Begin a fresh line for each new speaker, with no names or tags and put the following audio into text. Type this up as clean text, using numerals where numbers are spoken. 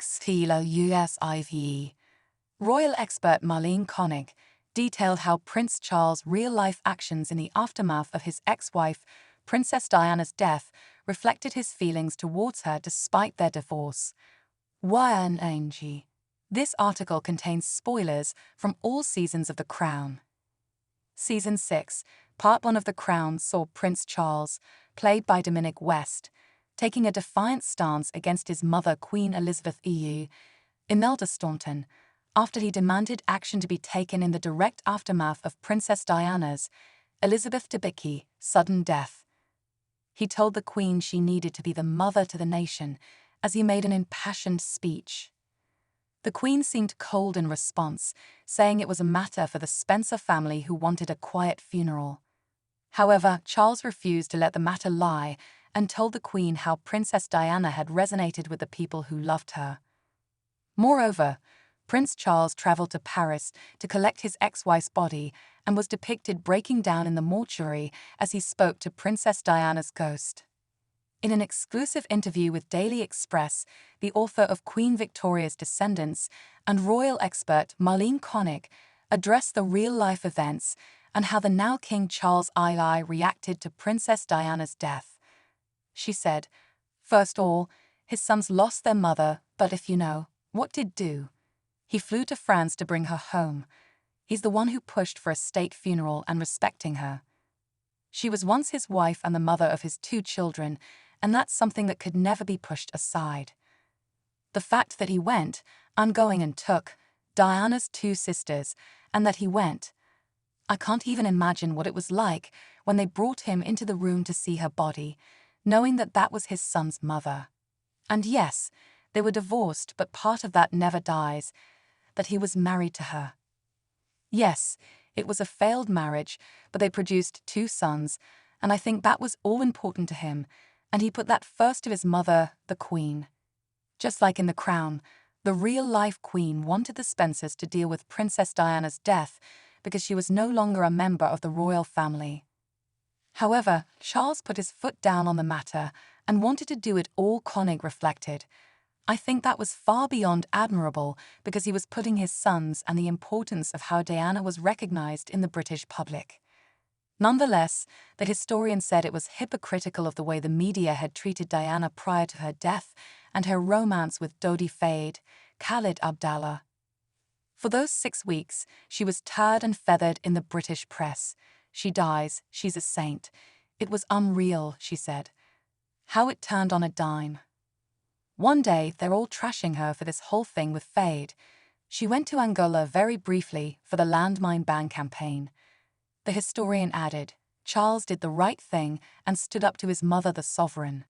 XTLUSIVE. Royal expert Marlene Koenig detailed how Prince Charles' real-life actions in the aftermath of his ex-wife, Princess Diana's death, reflected his feelings towards her despite their divorce. YNNG. This article contains spoilers from all seasons of The Crown. Season 6, Part 1 of The Crown saw Prince Charles, played by Dominic West, taking a defiant stance against his mother Queen Elizabeth Imelda Staunton, after he demanded action to be taken in the direct aftermath of Princess Diana's, Elizabeth Debicki, sudden death. He told the Queen she needed to be the mother to the nation as he made an impassioned speech. The Queen seemed cold in response, saying it was a matter for the Spencer family who wanted a quiet funeral. However, Charles refused to let the matter lie and told the Queen how Princess Diana had resonated with the people who loved her. Moreover, Prince Charles traveled to Paris to collect his ex-wife's body and was depicted breaking down in the mortuary as he spoke to Princess Diana's ghost. In an exclusive interview with Daily Express, the author of Queen Victoria's Descendants and royal expert Marlene Koenig addressed the real-life events and how the now King Charles II reacted to Princess Diana's death. She said, "First all, his sons lost their mother, but if you know, what did do? He flew to France to bring her home. He's the one who pushed for a state funeral and respecting her. She was once his wife and the mother of his 2 children, and that's something that could never be pushed aside. The fact that he went, I'm going and took, Diana's 2 sisters, and that he went. I can't even imagine what it was like when they brought him into the room to see her body, knowing that that was his son's mother. And yes, they were divorced, but part of that never dies, that he was married to her. Yes, it was a failed marriage, but they produced 2 sons, and I think that was all important to him, and he put that first of his mother, the Queen. Just like in The Crown, the real-life Queen wanted the Spencers to deal with Princess Diana's death because she was no longer a member of the royal family. However, Charles put his foot down on the matter and wanted to do it all. Koenig reflected, I think that was far beyond admirable because he was putting his sons and the importance of how Diana was recognized in the British public. Nonetheless, the historian said it was hypocritical of the way the media had treated Diana prior to her death and her romance with Dodi Fayed, Khalid Abdallah. For those 6 weeks, she was tarred and feathered in the British press. She dies, she's a saint. It was unreal, she said. How it turned on a dime. One day, they're all trashing her for this whole thing with Fayed. She went to Angola very briefly for the landmine ban campaign. The historian added, Charles did the right thing and stood up to his mother, the sovereign.